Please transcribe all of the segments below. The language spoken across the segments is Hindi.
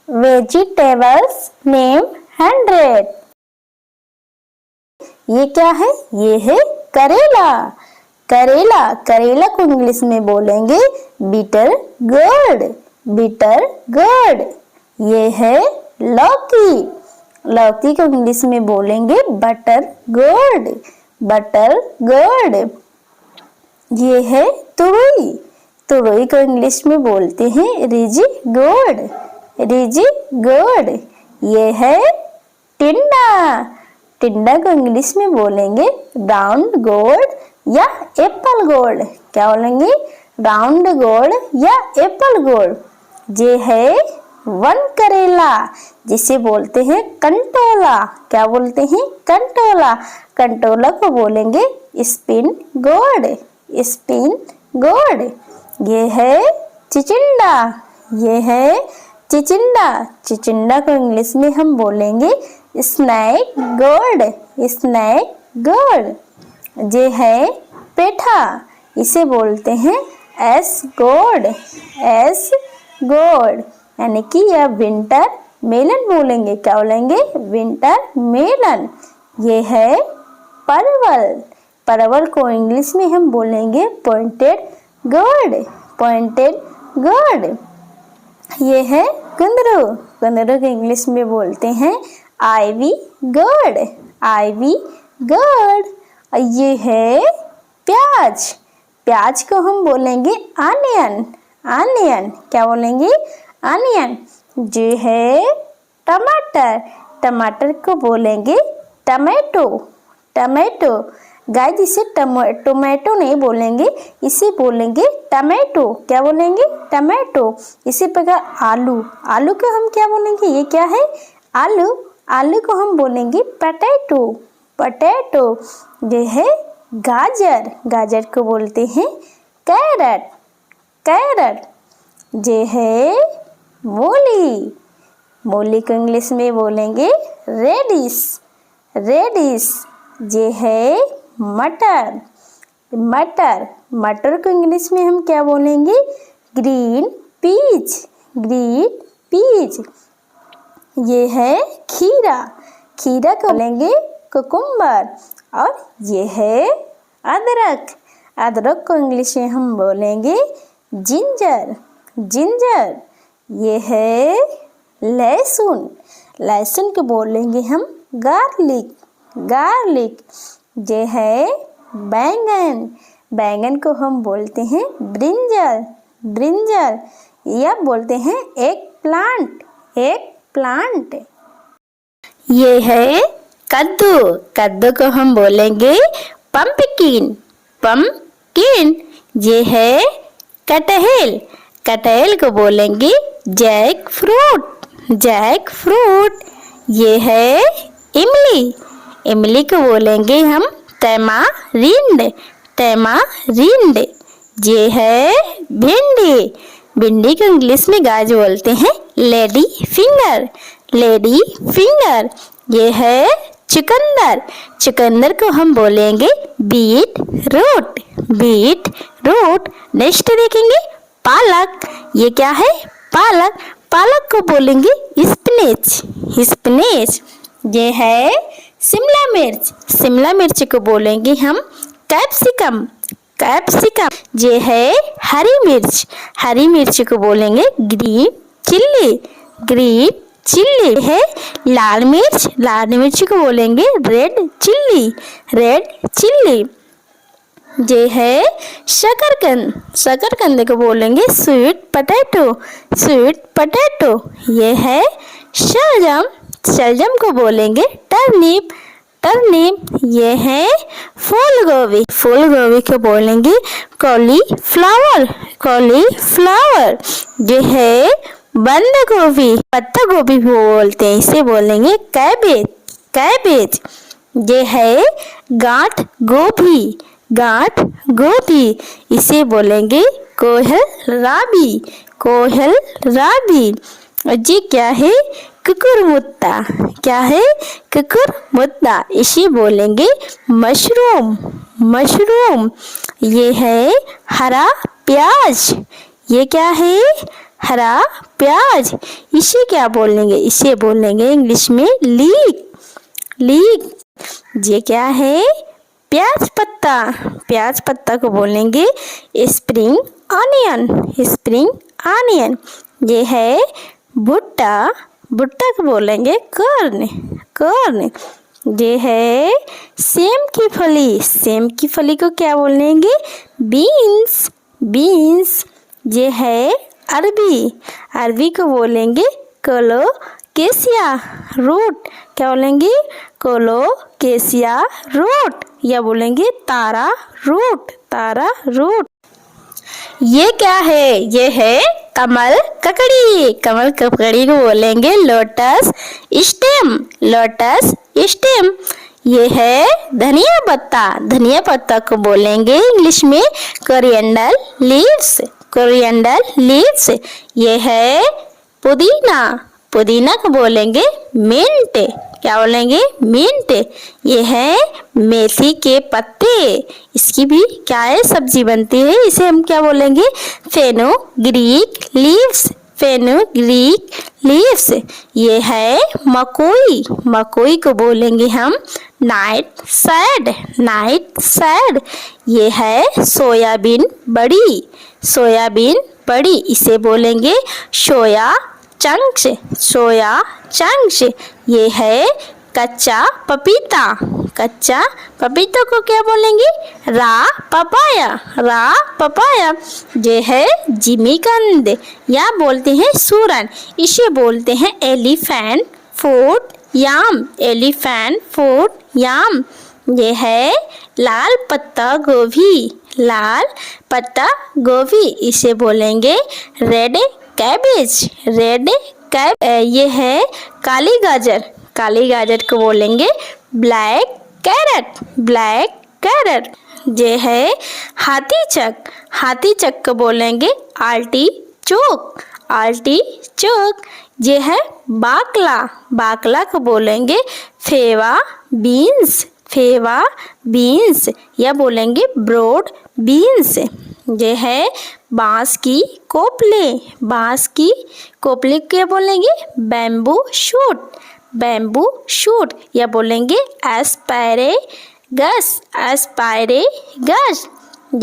Vegetables name 100. ये क्या है? ये है करेला। करेला, करेला को इंग्लिश में बोलेंगे बिटर गोर्ड, बिटर गोर्ड। ये है लौकी, लौकी को इंग्लिश में बोलेंगे बटर गोर्ड, बटर गोर्ड। ये है तुरई, तुरई को इंग्लिश में बोलते हैं रिजी गोर्ड, रिजी गोर्ड। ये है टिंडा, टिंडा को इंग्लिश में बोलेंगे राउंड गोर्ड या एप्पल गोर्ड। क्या बोलेंगे? राउंड गोर्ड या एप्पल गोर्ड। ये है वन करेला, जिसे बोलते हैं कंटोला। क्या बोलते हैं? कंटोला। कंटोला को बोलेंगे स्पिन गोर्ड, स्पिन गोर्ड। ये है चिचिंडा, ये है चिचिंडा। चिचिंडा को इंग्लिश में हम बोलेंगे स्नैक गोर्ड, स्नैक गोर्ड। ये है पेठा, इसे बोलते हैं एस गोर्ड, एस गोर्ड। यानी कि यह विंटर मेलन बोलेंगे। क्या बोलेंगे? Winter melon. ये है परवल, परवल को इंग्लिश में हम बोलेंगे पॉइंटेड गोर्ड, पॉइंटेड गोर्ड। ये है कुंदरू, कुंदरू को इंग्लिश में बोलते हैं आईवी गोर्ड, आईवी गोर्ड। ये है प्याज, प्याज को हम बोलेंगे अनियन, अनियन। क्या बोलेंगे? अनियन। ये है टमाटर, टमाटर को बोलेंगे टमेटो, टमेटो। गाइस इसे टोमेटो नहीं बोलेंगे, इसे बोलेंगे टमेटो। क्या बोलेंगे? टमेटो। इसी प्रकार आलू, आलू को हम क्या बोलेंगे? ये क्या है? आलू, आलू को हम बोलेंगे पटेटो, पटेटो। ये है गाजर, गाजर को बोलते हैं कैरट, कैरट। ये है मूली, मूली को इंग्लिश में बोलेंगे रेडिश, रेडिश। ये है मटर, मटर, मटर को इंग्लिश में हम क्या बोलेंगे? Green peach, green peach. ये है खीरा, खीरा को बोलेंगे कुकुम्बर। और ये है अदरक, अदरक को इंग्लिश में हम बोलेंगे जिंजर, जिंजर। ये है लहसुन, लहसुन को बोलेंगे हम गार्लिक, गार्लिक। ये है बैंगन, बैंगन को हम बोलते हैं ब्रिंजल, ब्रिंजल। या बोलते हैं एक प्लांट, एक प्लांट। ये है कद्दू, कद्दू को हम बोलेंगे पंपकिन, पंपकिन। ये है कटहल, कटहल को बोलेंगे जैक फ्रूट, जैक फ्रूट। ये है इमली, इमली को बोलेंगे हम तैमारिंड, तैमारिंड। ये है भिंडी, भिंडी को इंग्लिश में गाज बोलते हैं लेडी फिंगर, लेडी फिंगर। ये है चुकंदर, चुकंदर को हम बोलेंगे beetroot, beetroot. Next देखेंगे पालक, ये क्या है? पालक, पालक को बोलेंगे स्पिनेच, स्पिनेच। ये है शिमला मिर्च, शिमला मिर्च को बोलेंगे हम कैप्सिकम, कैप्सिकम। ये है हरी मिर्च, हरी मिर्च को बोलेंगे ग्रीन चिल्ली, ग्रीन चिल्ली। है लाल मिर्च, लाल मिर्च को बोलेंगे रेड चिल्ली, रेड चिल्ली। ये है शकरकंद, शकरकंद को बोलेंगे स्वीट पोटैटो, स्वीट पोटैटो। ये है शलजम, शलजम को बोलेंगे टर्निप, टर्निप। ये है फूल गोभी, फूल गोभी को बोलेंगे कॉलीफ्लावर, कॉलीफ्लावर। ये है बंद गोभी, पत्ता गोभी बोलते हैं, इसे बोलेंगे कैबेज, कैबेज। ये है गांठ गोभी, गांठ गोभी, इसे बोलेंगे कोहल राबी, कोहल राबी। और ये क्या है? कुकुरमुत्ता, क्या है? कुकुरमुत्ता, इसे बोलेंगे मशरूम, मशरूम। ये है हरा प्याज, ये क्या है? हरा प्याज। इसे क्या बोलेंगे? इसे बोलेंगे इंग्लिश में लीक। लीक। ये क्या है? प्याज पत्ता। प्याज पत्ता को बोलेंगे स्प्रिंग ऑनियन। Spring onion. ये है भुट्टा। भुट्टा को बोलेंगे कॉर्न। कॉर्न। ये है सेम की फली। सेम की फली को क्या बोलेंगे? बीन्स। बीन्स। ये है अरबी। अरबी को बोलेंगे कोलोकेशिया रूट। क्या बोलेंगे? कोलोकेशिया रूट या बोलेंगे तारा रूट। तारा रूट। ये क्या है? ये है कमल ककड़ी। कमल ककड़ी को बोलेंगे लोटस स्टेम। Lotus stem. ये है धनिया पत्ता। धनिया पत्ता को बोलेंगे इंग्लिश में कोरिएंडर लीव्स। Coriander leaves. ये है पुदीना। पुदीना को बोलेंगे मिंट। क्या बोलेंगे? मिंट। ये है मेथी के पत्ते। इसकी भी क्या है? सब्जी बनती है। इसे हम क्या बोलेंगे? Fenugreek leaves. Fenugreek leaves. ये है मकोई। मकोई को बोलेंगे हम नाइट सैड। Night sad. ये है सोयाबीन बड़ी। सोयाबीन बड़ी। इसे बोलेंगे सोया चंक्स। Soya chunks. ये है कच्चा पपीता। कच्चा पपीता को क्या बोलेंगे? रा पपाया। रा पपाया। ये है जिमीकंद या बोलते हैं सूरन। इसे बोलते हैं एलिफेंट फूड याम। एलिफेंट फूड याम। ये है लाल पत्ता गोभी। लाल पत्ता गोभी। इसे बोलेंगे रेड कैबेज। रेड ये है काली गाजर। काली गाजर को बोलेंगे ब्लैक कैरेट। Black carat. ये है हाथी चक। हाथी चक को बोलेंगे आल्टी चोक। आल्टी चोक। ये है बाकला। बाकला को बोलेंगे फेवा बीन्स। फेवा बीन्स या बोलेंगे ब्रॉड बीन्स। ये है बांस की कोपले। बांस की कोपले क्या बोलेंगे? Bamboo shoot. बैम्बू शूट या बोलेंगे एस्पैरेगस। एस्पैरेगस।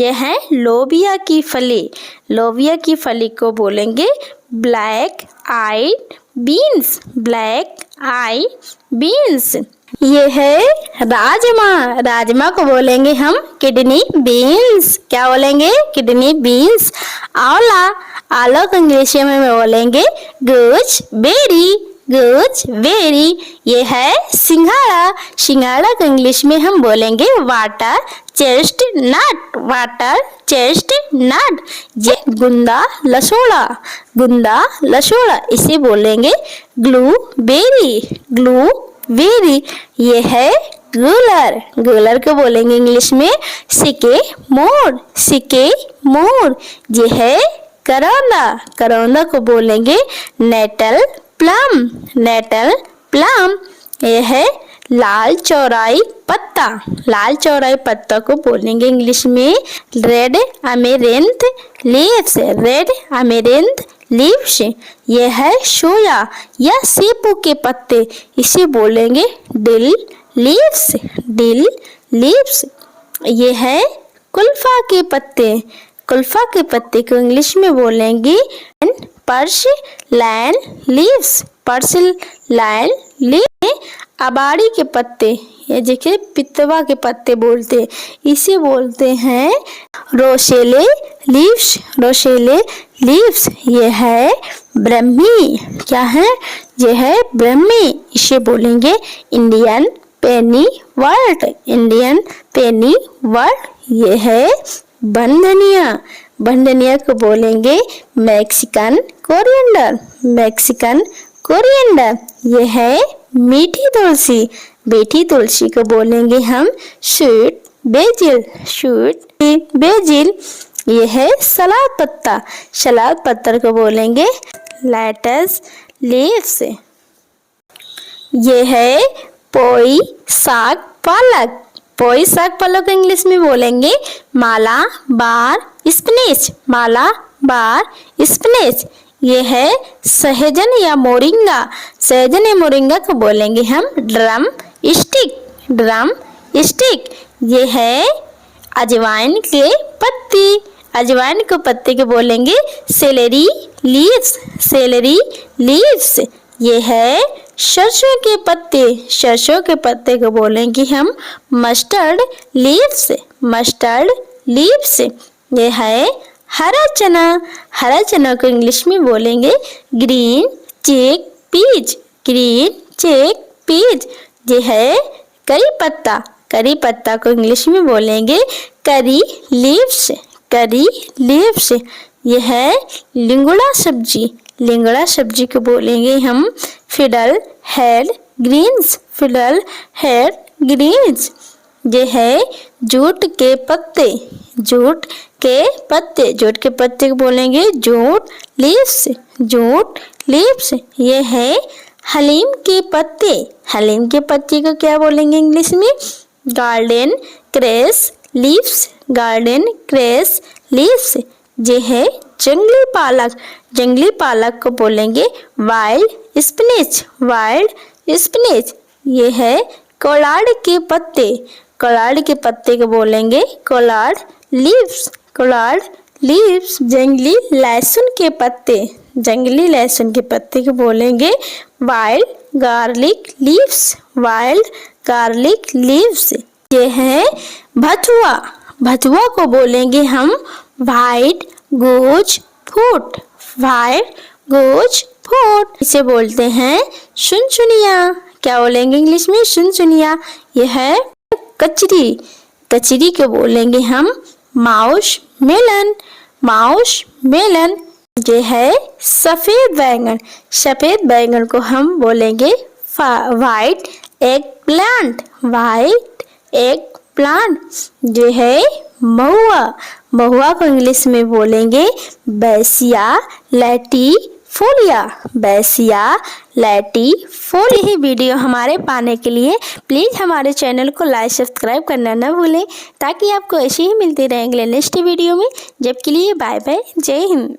ये है लोबिया की फली। लोबिया की फली को बोलेंगे ब्लैक आइड बीन्स। ब्लैक आइड बीन्स। ये है राजमा। राजमा को बोलेंगे हम किडनी बीन्स। क्या बोलेंगे? Kidney beans. आंवला। आंवला को इंग्लिश में बोलेंगे गूसबेरी। गूसबेरी। ये है सिंघाड़ा। सिंघाड़ा को इंग्लिश में हम बोलेंगे वाटर चेस्टनट। Water chestnut. ये गुंदा लसोड़ा। गुंदा लसोड़ा। इसे बोलेंगे ग्लूबेरी। ग्लूबेरी। ये है गूलर। गूलर को बोलेंगे इंग्लिश में सिके मोर। सिके मोर। ये है करौंदा। करौंदा को बोलेंगे नेटल प्लम। Natal plum. ये है लाल चौराई पत्ता। लाल चौराई पत्ता को बोलेंगे इंग्लिश में red amaranth leaves. Red amaranth leaves. ये है सोया या सेपू के पत्ते। इसे बोलेंगे डिल लीव्स। Dill leaves. ये है कुल्फा के पत्ते। कुल्फा के पत्ते को इंग्लिश में बोलेंगे पर्सिलैन लीव्स। पर्सिलैन लीव्स। अबाड़ी के पत्ते ये देखिए पितवा के पत्ते बोलते हैं। इसे बोलते हैं रोशेले लीव्स। रोशेले लीव्स। ये है ब्रह्मी। क्या है? ये है ब्रह्मी। इसे बोलेंगे इंडियन पेनी वर्ल्ड। इंडियन पेनी वर्ल्ड। ये है बंधनिया। बंधनिया को बोलेंगे मैक्सिकन कोरिएंडर। Mexican coriander. ये है मीठी तुलसी। मीठी तुलसी को बोलेंगे हम स्वीट बेजिल। स्वीट बेजिल। ये है सलाद पत्ता। सलाद पत्ता को बोलेंगे लेटस लीव्स। ये है पोई साग पालक। पोई साग पालक इंग्लिश में बोलेंगे माला बार स्पिनेच। माला बार स्पिनेच। ये है सहजन या मोरिंगा। सहजन या मोरिंगा को बोलेंगे हम ड्रम स्टिक, ड्रम स्टिक। ये है अजवाइन के पत्ती, अजवाइन के पत्ते को बोलेंगे सेलेरी लीव्स, सेलेरी लीव्स। ये है सरसों के पत्ते, सरसों के पत्ते को बोलेंगे हम मस्टर्ड लीव्स, मस्टर्ड लीव्स। ये है हरा चना, हरा चना को इंग्लिश में बोलेंगे ग्रीन चिक पीज, ग्रीन चिक पीज। ये है करी पत्ता, करी पत्ता को इंग्लिश में बोलेंगे करी लीव्स, करी लीव्स। ये है लिंगुड़ा सब्जी, लिंगड़ा सब्जी को बोलेंगे हम fiddlehead greens, fiddlehead greens. ये है जूट के पत्ते, जूट के पत्ते, जूट के पत्ते को बोलेंगे जूट लीव्स, जूट लीव्स। ये है हलीम के पत्ते, हलीम के पत्ते को क्या बोलेंगे इंग्लिश में garden cress leaves, garden cress leaves. ये है जंगली पालक, जंगली पालक को बोलेंगे वाइल्ड स्पिनच, वाइल्ड स्पिनच। ये है कोलाड के पत्ते, कोलाड के पत्ते को बोलेंगे कोलाड लीव्स, कोलाड लीव्स। जंगली लहसुन के पत्ते, जंगली लहसुन के पत्ते को बोलेंगे wild garlic leaves, wild garlic leaves. ये है भथुआ, भथुआ को बोलेंगे हम वाइट गोज फूट, वाइट गोज फूट। इसे बोलते हैं सुनसुनिया, क्या बोलेंगे इंग्लिश में सुनसुनिया। यह है कचरी, कचरी को बोलेंगे हम माउस मेलन, माउस मेलन। ये है सफेद बैंगन, सफेद बैंगन को हम बोलेंगे white egg plant, white egg plant. ये है महुआ, महुआ को इंग्लिश में बोलेंगे बैसिया लैटीफोलिया, बैसिया लैटीफोलिया। यही वीडियो हमारे पाने के लिए प्लीज़ हमारे चैनल को लाइक सब्सक्राइब करना न भूलें, ताकि आपको ऐसे ही मिलते रहेंगे नेक्स्ट वीडियो में। जब के लिए बाय बाय, जय हिंद।